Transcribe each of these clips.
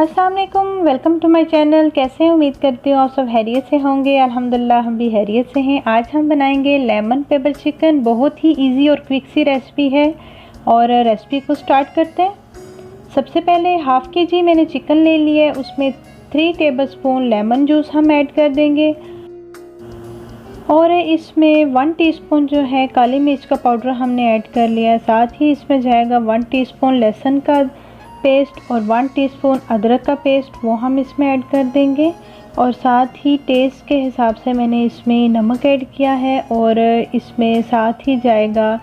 अस्सलाम वालेकुम, welcome to my channel. कैसे हैं? उम्मीद करती हूँ आप सब हैरियत से होंगे। अल्हम्दुलिल्लाह हम भी हैरियत से हैं। आज हम बनाएंगे लेमन पेपर चिकन। बहुत ही इजी और क्विक सी रेसिपी है और रेसिपी को स्टार्ट करते हैं। सबसे पहले हाफ़ केजी मैंने चिकन ले लिया है, उसमें 3 टेबलस्पून लेमन जूस हम ऐड कर देंगे और इसमें 1 टीस्पून जो है काली मिर्च का पाउडर हमने ऐड कर लिया है। साथ ही इसमें जाएगा 1 टीस्पून लहसुन का पेस्ट और 1 टीस्पून अदरक का पेस्ट, वो हम इसमें ऐड कर देंगे। और साथ ही टेस्ट के हिसाब से मैंने इसमें नमक ऐड किया है और इसमें साथ ही जाएगा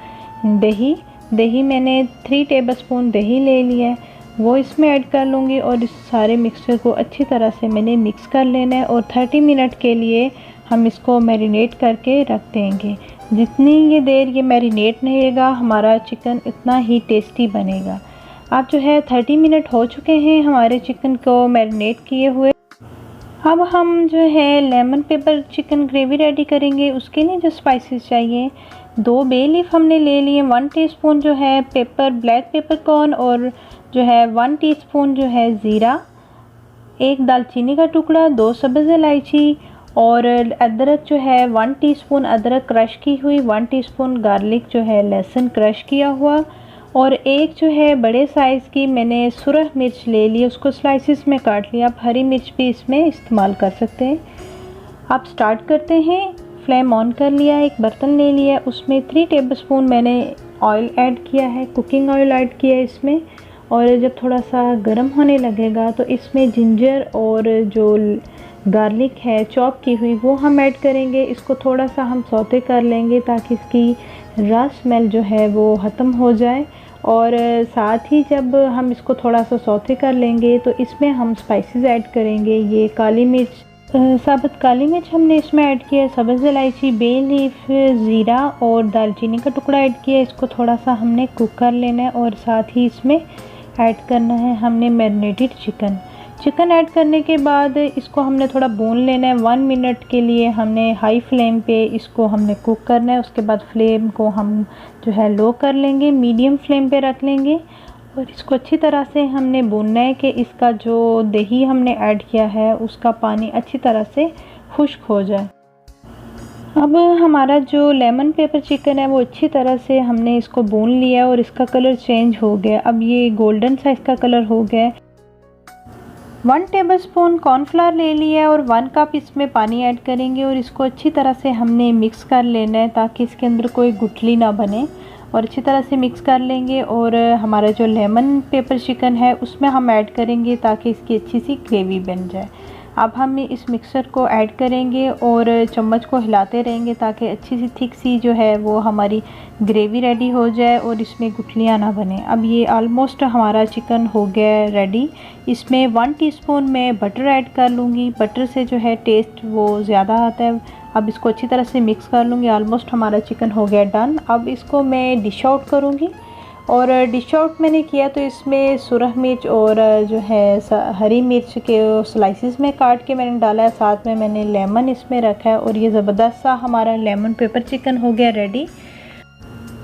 दही मैंने 3 टेबलस्पून दही ले लिया है, वो इसमें ऐड कर लूँगी और इस सारे मिक्सचर को अच्छी तरह से मैंने मिक्स कर लेना है और 30 मिनट के लिए हम इसको मैरिनेट करके रख देंगे। जितनी ये देर ये मैरिनेट रहेगा हमारा चिकन उतना ही टेस्टी बनेगा। अब जो है 30 मिनट हो चुके हैं हमारे चिकन को मैरिनेट किए हुए। अब हम जो है lemon pepper chicken gravy ready करेंगे। उसके लिए जो स्पाइसेस चाहिए, 2 बे लीफ हमने ले लिए, 1 टीस्पून जो है ब्लैक पेपरकॉर्न और जो है 1 टीस्पून जो है ज़ीरा, 1 दालचीनी का टुकड़ा, 2 सब्ज़ इलायची और अदरक जो है 1 टीस्पून अदरक क्रश की हुई, 1 टीस्पून गार्लिक जो है लहसुन क्रश किया हुआ और एक जो है बड़े साइज़ की मैंने सुरख मिर्च ले ली, उसको स्लाइसिस में काट लिया। आप हरी मिर्च भी इसमें इस्तेमाल कर सकते हैं। आप स्टार्ट करते हैं। फ्लेम ऑन कर लिया, एक बर्तन ले लिया, उसमें 3 टेबलस्पून मैंने ऑयल ऐड किया है, कुकिंग ऑयल ऐड किया है इसमें। और जब थोड़ा सा गर्म होने लगेगा तो इसमें जिंजर और जो गार्लिक है चॉप की हुई वो हम ऐड करेंगे। इसको थोड़ा सा हम सौते कर लेंगे ताकि इसकी रॉ स्मेल जो है वो ख़त्म हो जाए। और साथ ही जब हम इसको थोड़ा सा सौते कर लेंगे तो इसमें हम स्पाइसेस ऐड करेंगे। ये काली मिर्च, साबुत काली मिर्च हमने इसमें ऐड किया है, सब्ज़ इलायची, बे लीफ, ज़ीरा और दालचीनी का टुकड़ा ऐड किया है। इसको थोड़ा सा हमने कुक कर लेना है और साथ ही इसमें ऐड करना है हमने मैरिनेटेड चिकन ऐड करने के बाद इसको हमने थोड़ा भून लेना है। 1 मिनट के लिए हमने हाई फ्लेम पे इसको हमने कुक करना है। उसके बाद फ्लेम को हम जो है लो कर लेंगे, मीडियम फ्लेम पे रख लेंगे और इसको अच्छी तरह से हमने भूनना है कि इसका जो दही हमने ऐड किया है उसका पानी अच्छी तरह से खुश्क हो जाए। अब हमारा जो लेमन पेपर चिकन है वो अच्छी तरह से हमने इसको भून लिया और इसका कलर चेंज हो गया। अब ये गोल्डन सा इसका कलर हो गया। 1 टेबलस्पून कॉर्नफ्लावर ले लिया है और 1 कप इसमें पानी ऐड करेंगे और इसको अच्छी तरह से हमने मिक्स कर लेना है ताकि इसके अंदर कोई गुठली ना बने। और अच्छी तरह से मिक्स कर लेंगे और हमारा जो लेमन पेपर चिकन है उसमें हम ऐड करेंगे ताकि इसकी अच्छी सी ग्रेवी बन जाए। अब हम इस मिक्सर को ऐड करेंगे और चम्मच को हिलाते रहेंगे ताकि अच्छी सी थिक सी जो है वो हमारी ग्रेवी रेडी हो जाए और इसमें गुठलियाँ ना बने। अब ये ऑलमोस्ट हमारा चिकन हो गया है रेडी। इसमें 1 टीस्पून मैं बटर ऐड कर लूँगी। बटर से जो है टेस्ट वो ज़्यादा आता है। अब इसको अच्छी तरह से मिक्स कर लूँगी। ऑलमोस्ट हमारा चिकन हो गया डन। अब इसको मैं डिश आउट करूँगी और डिश आउट मैंने किया तो इसमें सुरख मिर्च और जो है हरी मिर्च के स्लाइसिस में काट के मैंने डाला है। साथ में मैंने लेमन इसमें रखा है और ये ज़बरदस्त सा हमारा लेमन पेपर चिकन हो गया रेडी।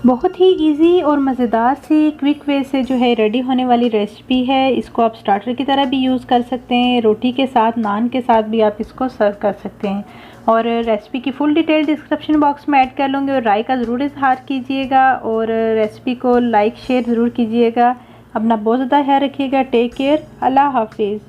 बहुत ही इजी और मज़ेदार सी क्विक वे से जो है रेडी होने वाली रेसिपी है। इसको आप स्टार्टर की तरह भी यूज़ कर सकते हैं, रोटी के साथ, नान के साथ भी आप इसको सर्व कर सकते हैं। और रेसिपी की फुल डिटेल डिस्क्रिप्शन बॉक्स में ऐड कर लूँगी और राय का ज़रूर इजहार कीजिएगा और रेसिपी को लाइक शेयर ज़रूर कीजिएगा। अपना बहुत ज़्यादा ख्याल रखिएगा। Take care. अल्लाह हाफिज़।